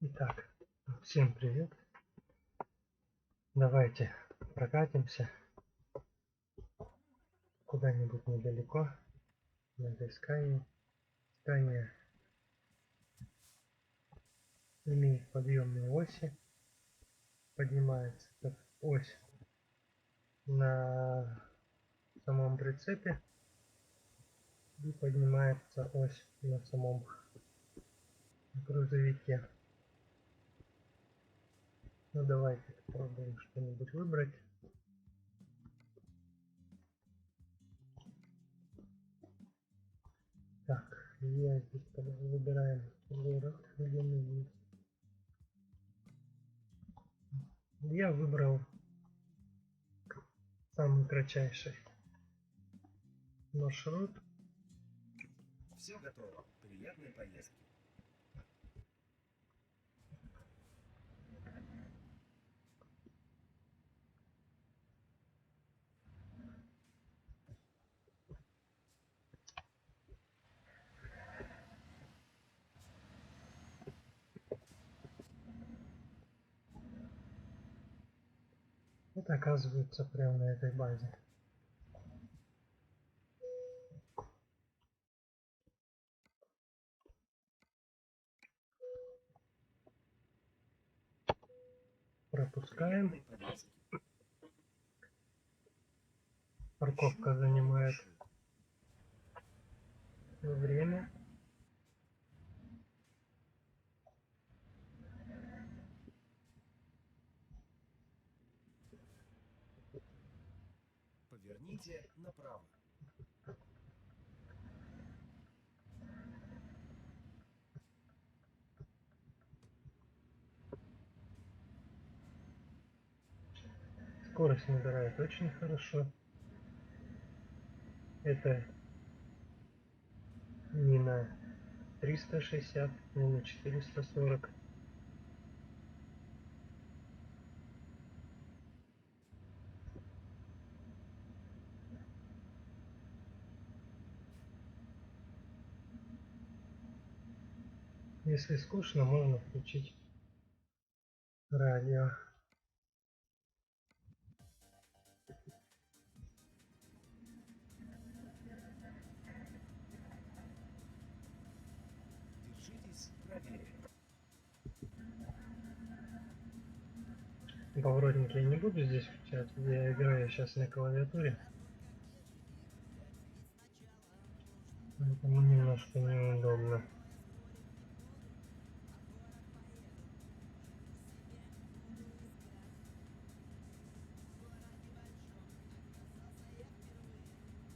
Итак, всем привет. Давайте прокатимся куда-нибудь недалеко на этой Скайе. Скайя имеет подъемные оси. Поднимается как ось на самом прицепе и поднимается ось на самом грузовике. Ну давайте попробуем что-нибудь выбрать. Так, я здесь выбираем город, где мы есть. Я выбрал самый кратчайший маршрут. Все готово. Приятной поездки. Это оказывается прямо на этой базе. Пропускаем. Приятной поездки. Парковка занимает время. Поверните направо. Скорость набирает очень хорошо. Это не на 360, не на 440. Если скучно, можно включить радио. Держитесь правее. Поворотники я не буду здесь включать. Я играю сейчас на клавиатуре. Поэтому немножко неудобно.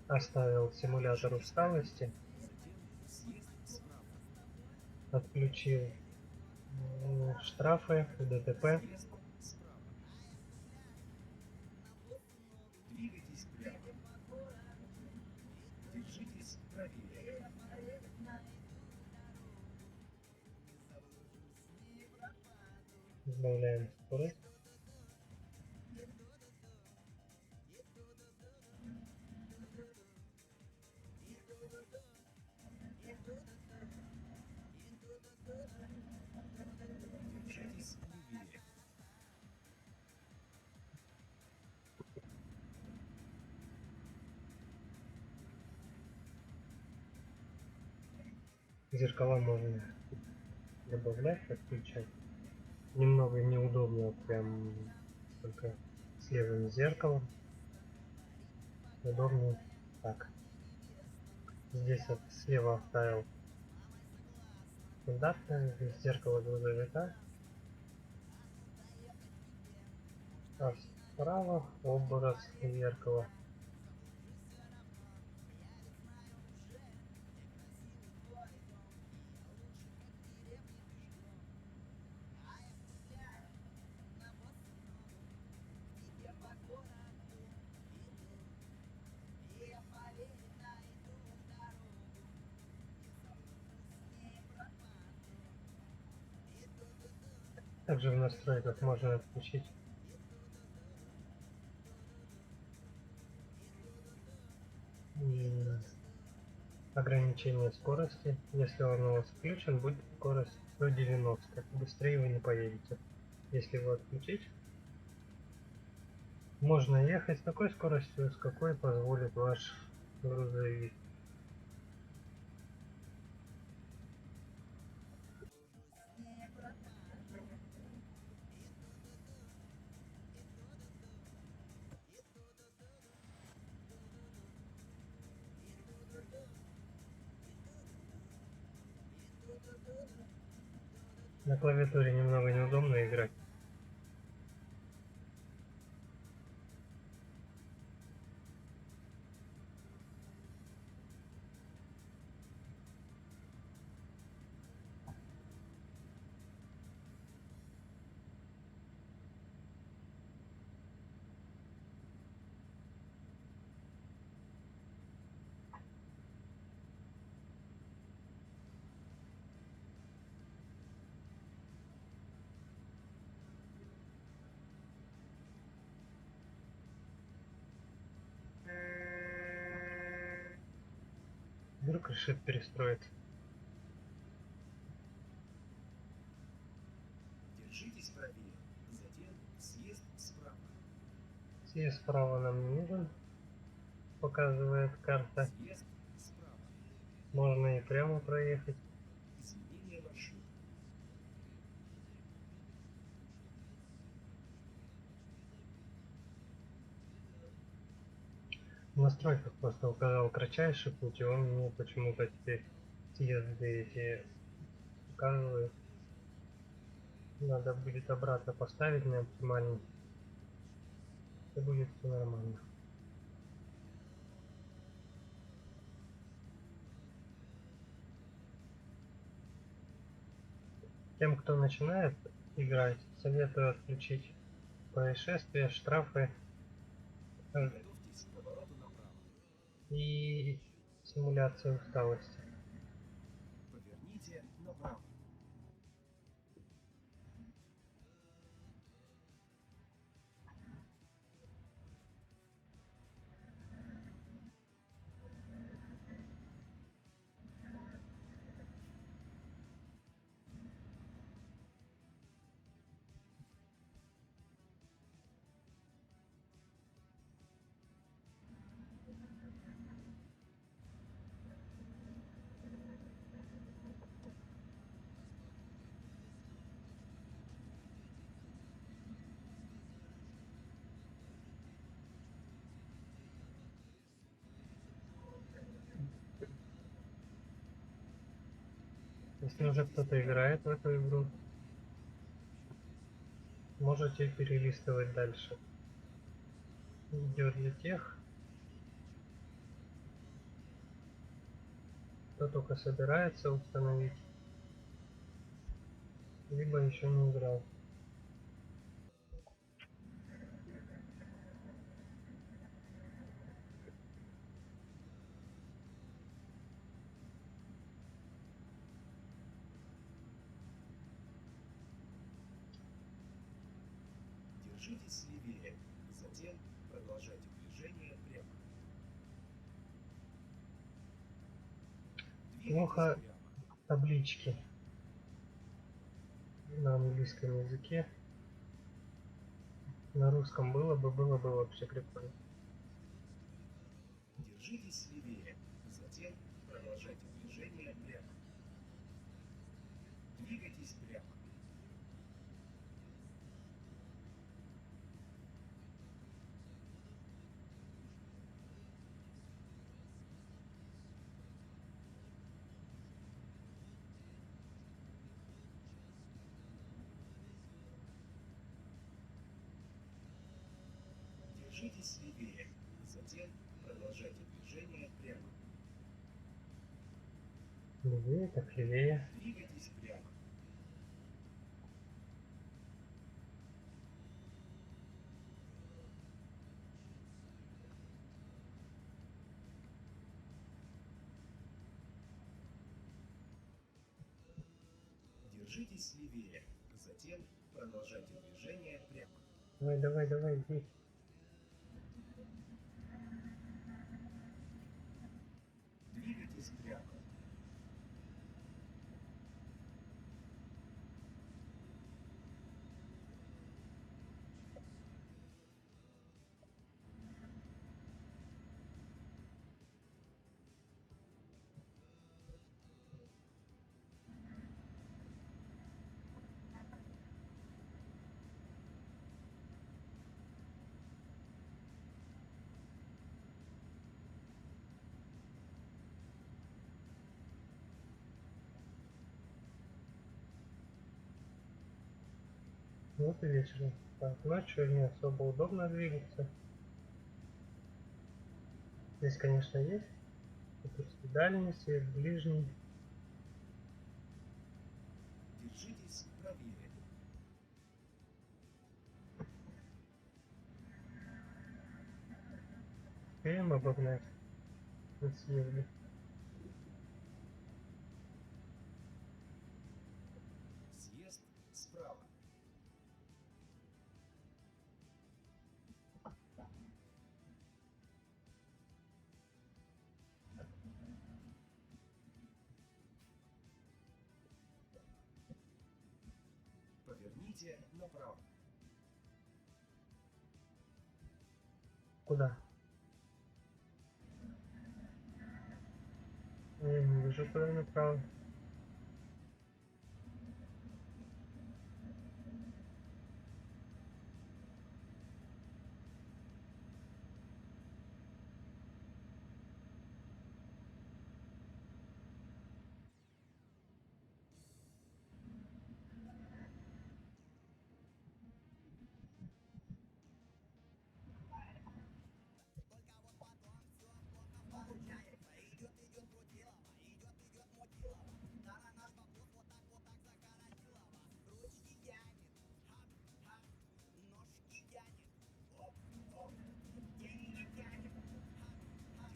Оставил симулятор усталости. Затем съезд справа. Отключил штрафы, ДТП. Съезд справа. Двигайтесь прямо. Держитесь правее. Сбавляем скорость. Держитесь левее. Зеркала можно добавлять, отключать. Немного неудобно прям только с левым зеркалом. Удобнее так. Здесь вот слева оставил стандартное, здесь зеркало грузовика. А справа образ зеркала. Также в настройках можно отключить ограничение скорости. Если он у вас включен, будет скорость 190. Быстрее вы не поедете. Если его отключить, можно ехать с такой скоростью, с какой позволит ваш грузовик. На клавиатуре немного неудобно играть. Вдруг решит перестроиться. Держитесь правее, затем съезд справа. Съезд справа нам не нужен, показывает карта. Съезд справа. Можно и прямо проехать. Изменение маршрута. В настройках просто указал кратчайший путь, и он мне почему-то теперь съезды эти указывает. Надо будет обратно поставить на оптимальный. И будет все нормально. Тем, кто начинает играть, советую отключить происшествия, штрафы Приготовьтесь к повороту направо. и симуляцию усталости. Поверните направо. Если уже кто-то играет в эту игру, можете перелистывать дальше. Видео для тех, кто только собирается установить, либо еще не играл. Держитесь левее, затем продолжайте движение прямо. Двигайтесь Плохо прямо. таблички на английском языке. На русском было бы вообще прикольно. Держитесь левее, затем продолжайте движение прямо. Двигайтесь прямо. Держитесь левее, затем продолжайте движение прямо. Левее, так левее. Двигайтесь прямо. Держитесь левее, затем продолжайте движение прямо. Давай, давай, давай, иди. Двигайтесь прямо. Вот и вечером. Так, ночью не особо удобно двигаться. Здесь, конечно, есть. Допустим, дальний свет, ближний. Держитесь правее. Успеем обогнать на съезде. Съезд справа. Поверните направо. Куда? Я не вижу, куда направо.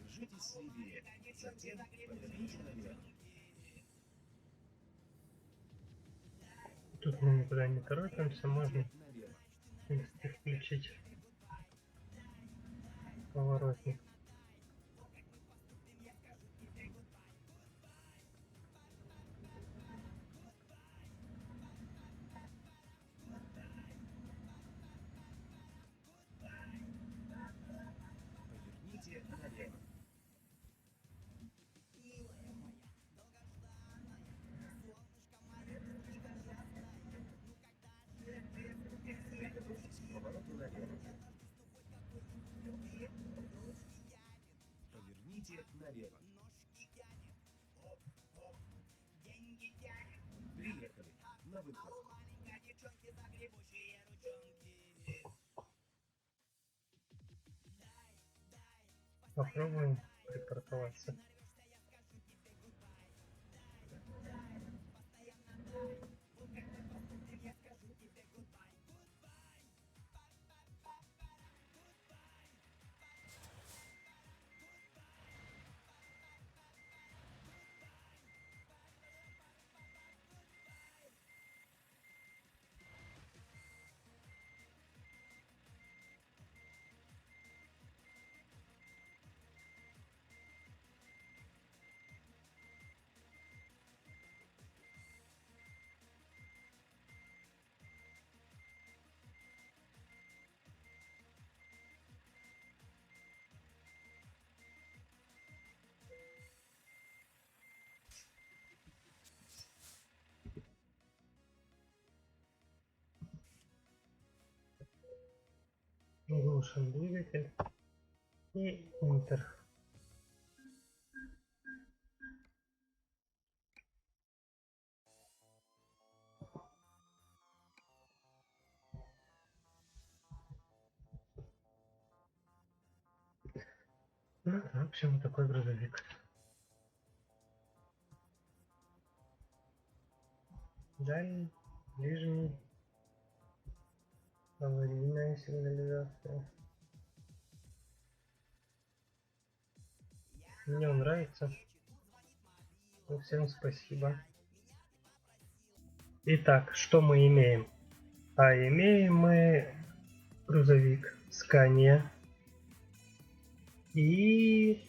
Держитесь левее. Затем поверните наверх. Тут мы никуда не торопимся, можно, Поверните наверх. в принципе, включить поворотник. Поверните налево. Приготовьтесь к повороту налево. Поверните налево. Приехали. На выход. Попробуем припарковаться. Глушим двигатель и Enter. Ну, в общем, вот такой грузовик. Дальний, ближний, аварийная сигнализация. Мне он нравится. Ну, всем спасибо. Итак, что мы имеем? А имеем мы грузовик Scania и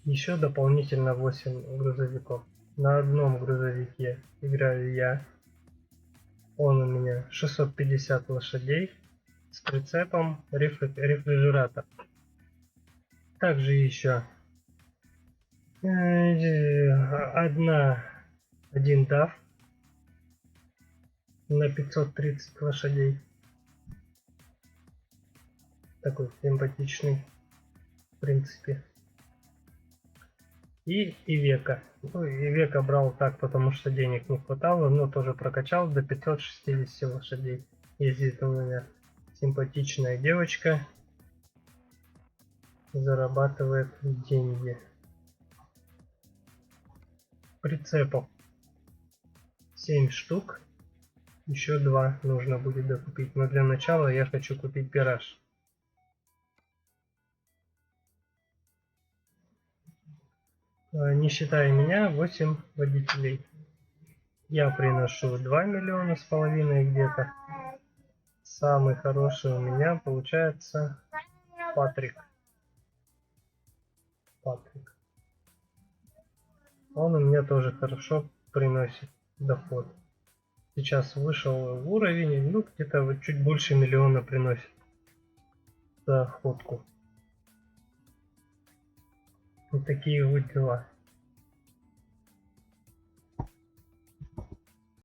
еще дополнительно 8 грузовиков. На одном грузовике играю я. Он у меня 650 лошадей с прицепом рефрижератор. Также еще один DAF на 530 лошадей. Такой симпатичный, в принципе. И Ивека. Ну, Ивека брал так, потому что денег не хватало, но тоже прокачал до 560 лошадей. Ездит у меня симпатичная девочка, зарабатывает деньги. Прицепов 7 штук, еще 2 нужно будет докупить, но для начала я хочу купить гараж. Не считая меня, 8 водителей. Я приношу 2 миллиона с половиной где-то. Самый хороший у меня получается Патрик. Патрик. Он у меня тоже хорошо приносит доход. Сейчас вышел в уровень, ну где-то вот чуть больше миллиона приносит за охотку. Вот такие вот дела.